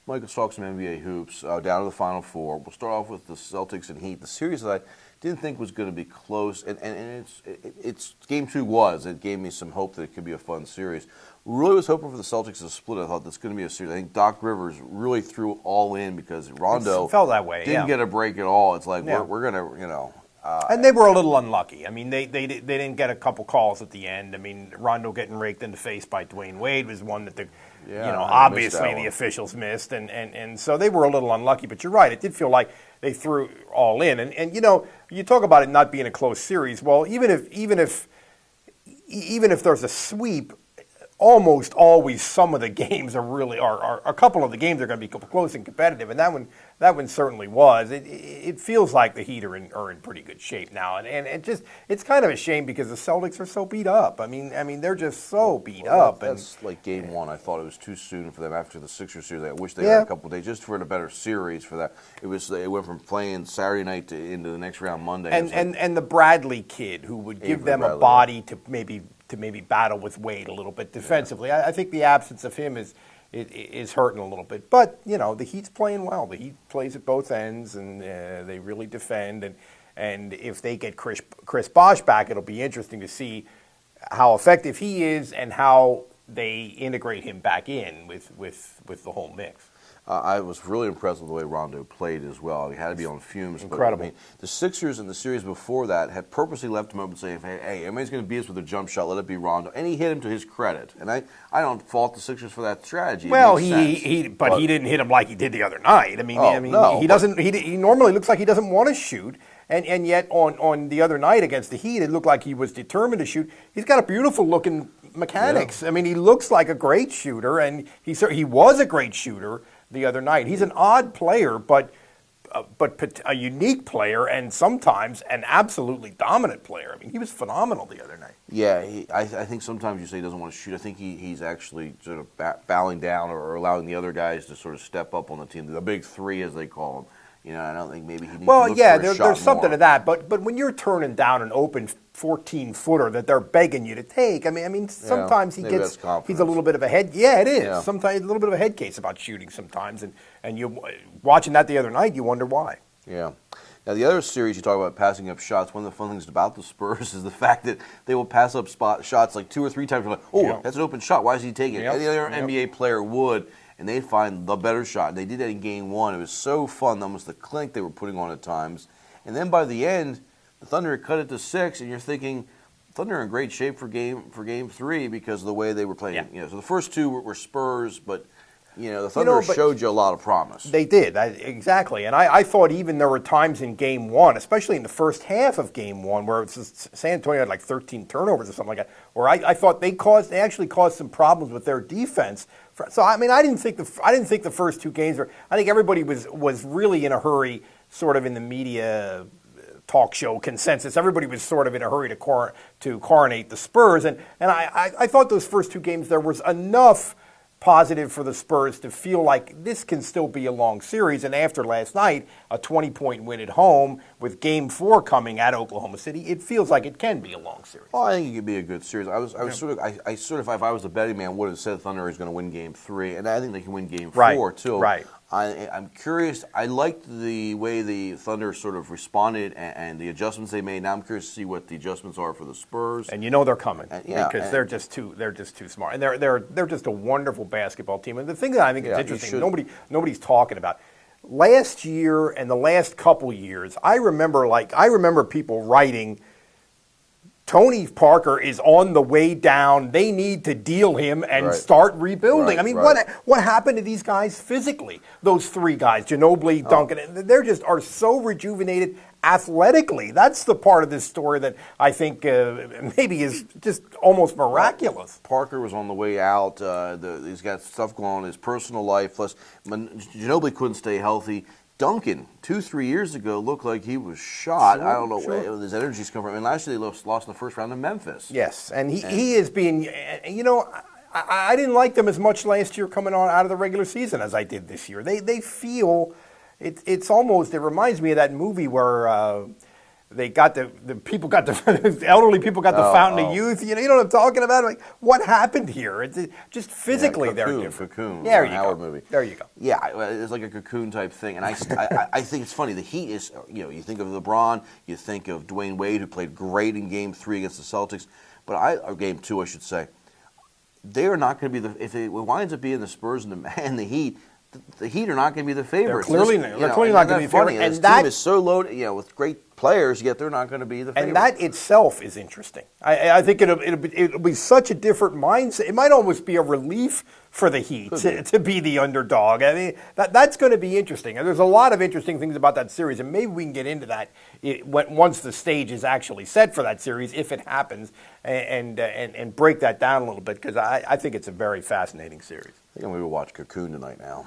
Michael, talk some NBA hoops. Down to the Final Four. We'll start off with the Celtics and Heat. The series that I didn't think was going to be close, and it's game two was. It gave me some hope that it could be a fun series. Really was hoping for the Celtics to split. I thought this was going to be a series. I think Doc Rivers really threw all in because Rondo it felt that way. Didn't get a break at all. It's like we're going to, and they were a little unlucky. I mean, they didn't get a couple calls at the end. I mean, Rondo getting raked in the face by Dwayne Wade was one that obviously the officials missed, and so they were a little unlucky. But you're right; it did feel like they threw all in. And you talk about it not being a close series. Well, even if there's a sweep, almost always some of the games are a couple of the games are going to be close and competitive, and that one certainly was. It feels like the Heat are in pretty good shape now, and it's kind of a shame because the Celtics are so beat up. I mean they're just so beat up. That's like game one. I thought it was too soon for them after the Sixers series. I wish they had a couple of days just for a better series for that. It went from playing Saturday night into the next round Monday. And the Bradley kid who would give them a body to maybe battle with Wade a little bit defensively. I think the absence of him is hurting a little bit. But, the Heat's playing well. The Heat plays at both ends, and they really defend. And if they get Chris Bosh back, it'll be interesting to see how effective he is and how they integrate him back in with the whole mix. I was really impressed with the way Rondo played as well. He had to be on fumes. Incredible. But, the Sixers in the series before that had purposely left him open, saying, hey, everybody's going to beat us with a jump shot. Let it be Rondo. And he hit him to his credit. And I don't fault the Sixers for that strategy. Well, he didn't hit him like he did the other night. He normally looks like he doesn't want to shoot. And yet on the other night against the Heat, it looked like he was determined to shoot. He's got a beautiful-looking mechanics. Yeah. I mean, he looks like a great shooter, and he was a great shooter the other night. He's an odd player, but a unique player, and sometimes an absolutely dominant player. I mean, he was phenomenal the other night. Yeah, I think sometimes you say he doesn't want to shoot. I think he's actually sort of bowing down or allowing the other guys to sort of step up on the team, the big three as they call them. I don't think maybe he needs to look for a shot there's something more. to that. But when you're turning down an open 14-footer that they're begging you to take, I mean, sometimes he's a little bit of a head. Yeah, it is. Yeah. Sometimes a little bit of a head case about shooting sometimes, and you watching that the other night, you wonder why. Yeah. Now, the other series you talk about passing up shots, one of the fun things about the Spurs is the fact that they will pass up shots like 2 or 3 times. Like, that's an open shot. Why is he taking it? Any other NBA player would. And they'd find the better shot. And they did that in game one. It was so fun, almost the clink they were putting on at times. And then by the end, the Thunder had cut it to 6, and you're thinking, Thunder are in great shape for game 3 because of the way they were playing. So the first 2 were Spurs, but the Thunder showed you a lot of promise. They did, exactly. And I thought even there were times in game 1, especially in the first half of game 1, where San Antonio had like 13 turnovers or something like that, where I thought they actually caused some problems with their defense. So I mean, I didn't think the first 2 games were. I think everybody was really in a hurry, sort of in the media talk show consensus. Everybody was sort of in a hurry to coronate the Spurs, and I thought those first 2 games there was enough positive for the Spurs to feel like this can still be a long series. And after last night, a 20-point win at home with Game 4 coming at Oklahoma City, it feels like it can be a long series. Well, I think it could be a good series. I was sort of, if I was a betting man, would have said Thunder is going to win Game 3, and I think they can win Game 4 too. Right. I'm curious. I liked the way the Thunder sort of responded and the adjustments they made. Now I'm curious to see what the adjustments are for the Spurs. And they're coming because they're just too smart, and they're just a wonderful basketball team. And the thing that I think is interesting, nobody's talking about. Last year and the last couple years, I remember people writing, Tony Parker is on the way down. They need to deal him and start rebuilding. What happened to these guys physically? Those 3 guys, Ginobili, Duncan, they just are so rejuvenated athletically. That's the part of this story that I think maybe is just almost miraculous. Parker was on the way out. He's got stuff going on in his personal life. Plus, Ginobili couldn't stay healthy. Duncan, 2-3 years ago, looked like he was shot. I don't know where his energy's come from. And last year they lost in the first round to Memphis. Yes, and he is being, I didn't like them as much last year coming on out of the regular season as I did this year. They feel, it reminds me of that movie where they got the people got the elderly people got the fountain of youth. You know what I'm talking about? Like, what happened here? It's just physically they're different. Cocoon. There you Howard go. movie. There you go. Yeah, it's like a Cocoon type thing, and I think it's funny. The Heat is, you think of LeBron, you think of Dwayne Wade, who played great in Game 3 against the Celtics, or Game 2, I should say. They are not going to be if it winds up being the Spurs and the Heat. The Heat are not going to be the favorites. They're clearly not going to be the favorites. And that team is so loaded, with great players, yet they're not going to be the favorites. And that itself is interesting. I think it'll be such a different mindset. It might almost be a relief for the Heat to be the underdog. I mean, that's going to be interesting. And there's a lot of interesting things about that series, and maybe we can get into that once the stage is actually set for that series, if it happens, and break that down a little bit, because I think it's a very fascinating series. I think I'm going to watch Cocoon tonight now.